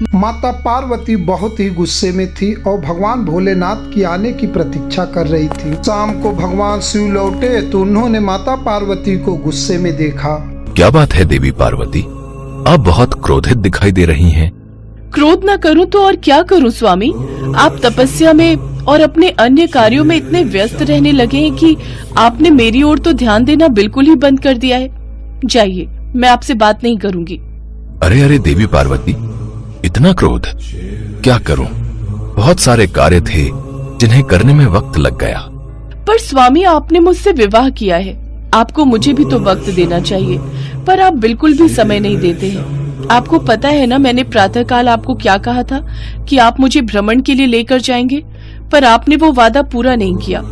माता पार्वती बहुत ही गुस्से में थी और भगवान भोलेनाथ की आने की प्रतीक्षा कर रही थी। शाम को भगवान शिव लौटे तो उन्होंने माता पार्वती को गुस्से में देखा। क्या बात है देवी पार्वती, आप बहुत क्रोधित दिखाई दे रही हैं। क्रोध न करूं तो और क्या करूं स्वामी, आप तपस्या में और अपने अन्य कार्यों में इतने व्यस्त रहने लगे हैं कि आपने मेरी ओर तो ध्यान देना बिल्कुल ही बंद कर दिया है। जाइए, मैं आपसे बात नहीं करूंगी। अरे अरे देवी पार्वती, इतना क्रोध, क्या करूं, बहुत सारे कार्य थे जिन्हें करने में वक्त लग गया। पर स्वामी, आपने मुझसे विवाह किया है, आपको मुझे भी तो वक्त देना चाहिए, पर आप बिल्कुल भी समय नहीं देते हैं। आपको पता है ना, मैंने प्रातःकाल आपको क्या कहा था कि आप मुझे भ्रमण के लिए लेकर जाएंगे, पर आपने वो वादा पूरा नहीं किया।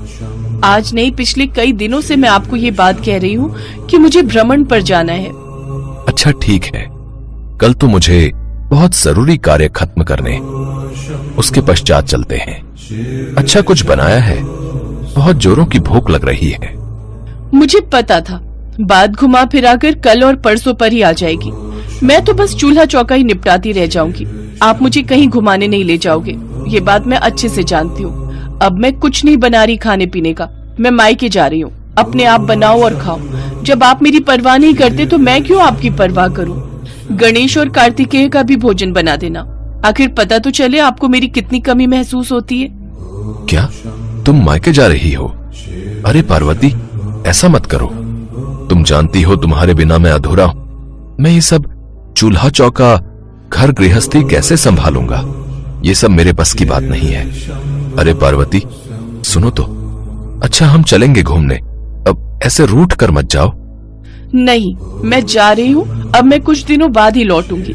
आज नहीं, पिछले कई दिनों से मैं आपको ये बात कह रही हूँ कि मुझे भ्रमण पर जाना है। अच्छा ठीक है, कल तो मुझे बहुत जरूरी कार्य खत्म करने, उसके पश्चात चलते हैं। अच्छा कुछ बनाया है, बहुत जोरों की भूख लग रही है। मुझे पता था बात घुमा फिराकर कल और परसों पर ही आ जाएगी। मैं तो बस चूल्हा चौका ही निपटाती रह जाऊंगी, आप मुझे कहीं घुमाने नहीं ले जाओगे, ये बात मैं अच्छे से जानती हूँ। अब मैं कुछ नहीं बना रही खाने पीने का, मैं मायके जा रही हूँ। अपने आप बनाओ और खाओ। जब आप मेरी परवाह नहीं करते तो मैं क्यों आपकी परवाह करूँ। गणेश और कार्तिकेय का भी भोजन बना देना, आखिर पता तो चले आपको मेरी कितनी कमी महसूस होती है। क्या तुम मायके जा रही हो? अरे पार्वती, ऐसा मत करो, तुम जानती हो तुम्हारे बिना मैं अधूरा हूँ। मैं ये सब चूल्हा चौका, घर गृहस्थी कैसे संभालूंगा, ये सब मेरे बस की बात नहीं है। अरे पार्वती सुनो तो, अच्छा हम चलेंगे घूमने, अब ऐसे रूठ कर मत जाओ। नहीं, मैं जा रही हूँ, अब मैं कुछ दिनों बाद ही लौटूंगी।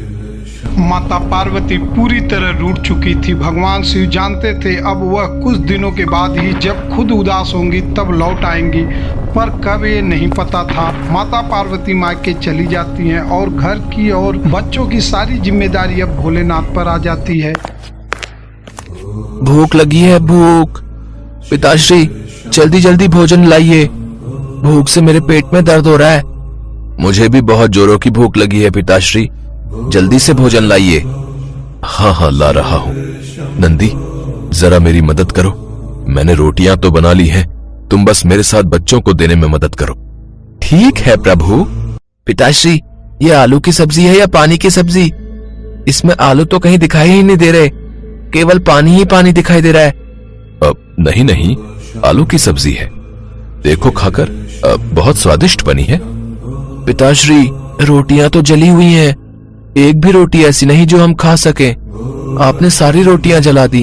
माता पार्वती पूरी तरह रूठ चुकी थी। भगवान शिव जानते थे अब वह कुछ दिनों के बाद ही जब खुद उदास होंगी तब लौट आएंगी, पर कब ये नहीं पता था। माता पार्वती मायके चली जाती हैं और घर की और बच्चों की सारी जिम्मेदारी अब भोलेनाथ पर आ जाती है। भूख लगी है, भूख। पिताश्री जल्दी जल्दी भोजन लाइए, भूख से मेरे पेट में दर्द हो रहा है। मुझे भी बहुत जोरों की भूख लगी है पिताश्री, जल्दी से भोजन लाइए। हाँ हाँ ला रहा हूँ। नंदी जरा मेरी मदद करो, मैंने रोटियां तो बना ली हैं, तुम बस मेरे साथ बच्चों को देने में मदद करो। ठीक है प्रभु। पिताश्री ये आलू की सब्जी है या पानी की सब्जी? इसमें आलू तो कहीं दिखाई ही नहीं दे रहे, केवल पानी ही पानी दिखाई दे रहा है। नहीं नहीं, आलू की सब्जी है, देखो खाकर, बहुत स्वादिष्ट बनी है। पिताश्री रोटियां तो जली हुई हैं, एक भी रोटी ऐसी नहीं जो हम खा सके, आपने सारी रोटियां जला दी।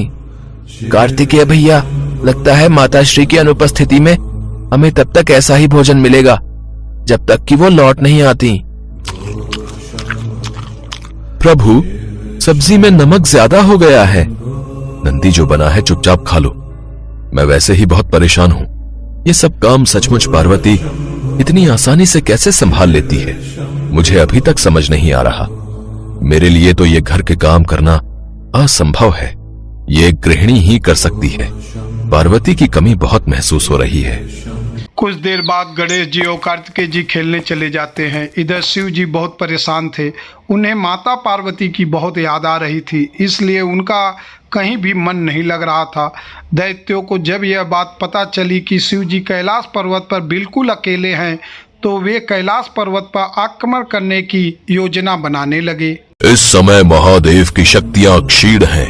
कार्तिकेय भैया, लगता है माताश्री की अनुपस्थिति में हमें तब तक ऐसा ही भोजन मिलेगा जब तक कि वो लौट नहीं आती। प्रभु सब्जी में नमक ज्यादा हो गया है। नंदी जो बना है चुपचाप खा लो, मैं वैसे ही बहुत परेशान हूं। ये सब काम सचमुच पार्वती इतनी आसानी से कैसे संभाल लेती है, मुझे अभी तक समझ नहीं आ रहा। मेरे लिए तो ये घर के काम करना असंभव है, ये एक गृहिणी ही कर सकती है। पार्वती की कमी बहुत महसूस हो रही है। कुछ देर बाद गणेश जी और कार्तिकेय जी खेलने चले जाते हैं। इधर शिव जी बहुत परेशान थे, उन्हें माता पार्वती की बहुत याद आ रही थी, इसलिए उनका कहीं भी मन नहीं लग रहा था। दैत्यों को जब यह बात पता चली कि शिव जी कैलाश पर्वत पर बिल्कुल अकेले हैं तो वे कैलाश पर्वत पर आक्रमण करने की योजना बनाने लगे। इस समय महादेव की शक्तियां क्षीण हैं,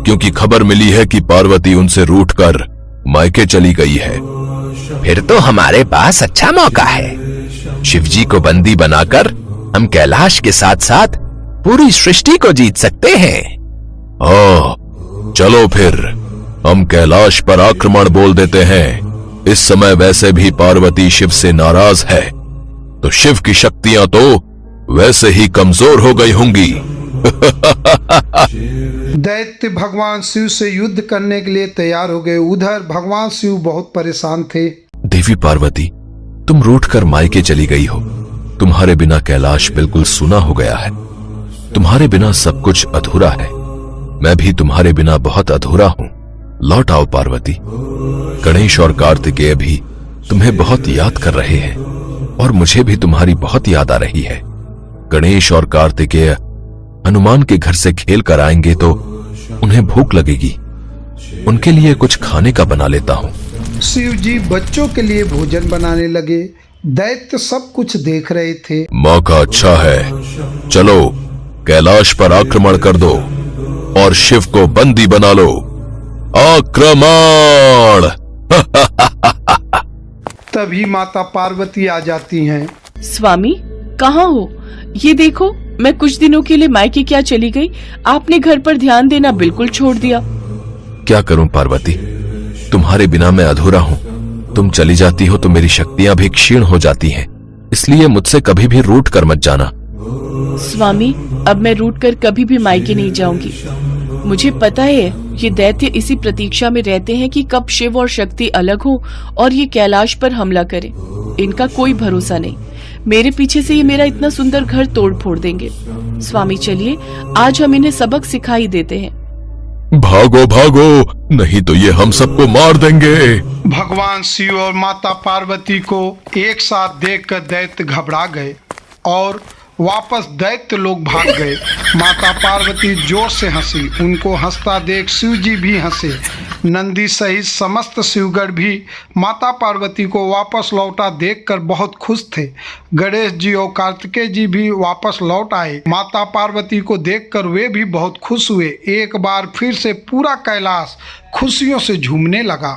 क्योंकि खबर मिली है कि पार्वती उनसे रूठकर मायके चली गई है। फिर तो हमारे पास अच्छा मौका है, शिवजी को बंदी बनाकर हम कैलाश के साथ साथ पूरी सृष्टि को जीत सकते हैं। हाँ चलो फिर हम कैलाश पर आक्रमण बोल देते हैं। इस समय वैसे भी पार्वती शिव से नाराज है, तो शिव की शक्तियां तो वैसे ही कमजोर हो गई होंगी। दैत्य भगवान शिव से युद्ध करने के लिए तैयार हो गए। उधर भगवान शिव बहुत परेशान थे। देवी पार्वती, तुम रूठकर मायके चली गई हो, तुम्हारे बिना कैलाश बिल्कुल सूना हो गया है, तुम्हारे बिना सब कुछ अधूरा है। मैं भी तुम्हारे बिना बहुत अधूरा हूं, लौट आओ पार्वती। गणेश और कार्तिकेय भी तुम्हें बहुत याद कर रहे हैं और मुझे भी तुम्हारी बहुत याद आ रही है। गणेश और कार्तिकेय हनुमान के घर से खेल कर आएंगे तो उन्हें भूख लगेगी। उनके लिए कुछ खाने का बना लेता हूँ। शिव जी बच्चों के लिए भोजन बनाने लगे। दैत्य सब कुछ देख रहे थे। मौका अच्छा है, चलो कैलाश पर आक्रमण कर दो और शिव को बंदी बना लो। आक्रमण! तभी माता पार्वती आ जाती हैं। स्वामी कहाँ हो? ये देखो, मैं कुछ दिनों के लिए मायके क्या चली गई। आपने घर पर ध्यान देना बिल्कुल छोड़ दिया। क्या करूं पार्वती, तुम्हारे बिना मैं अधूरा हूं। तुम चली जाती हो तो मेरी शक्तियां भी क्षीण हो जाती हैं, इसलिए मुझसे कभी भी रूठ कर मत जाना। स्वामी अब मैं रूठ कर कभी भी मायके नहीं जाऊंगी। मुझे पता है ये दैत्य इसी प्रतीक्षा में रहते हैं कि कब शिव और शक्ति अलग हो और ये कैलाश पर हमला करें। इनका कोई भरोसा नहीं। मेरे पीछे से ये मेरा इतना सुंदर घर तोड़ फोड़ देंगे। स्वामी चलिए, आज हम इन्हें सबक सिखाई देते हैं। भागो भागो, नहीं तो ये हम सबको मार देंगे। भगवान शिव और माता पार्वती को एक साथ देखकर दैत्य घबरा गए और वापस दैत्य लोग भाग गए। माता पार्वती जोर से हंसी। उनको हंसता देख शिव जी भी हंसे। नंदी सहित समस्त शिवगढ़ भी माता पार्वती को वापस लौटा देखकर बहुत खुश थे। गणेश जी और कार्तिकेय जी भी वापस लौट आए। माता पार्वती को देखकर वे भी बहुत खुश हुए। एक बार फिर से पूरा कैलाश खुशियों से झूमने लगा।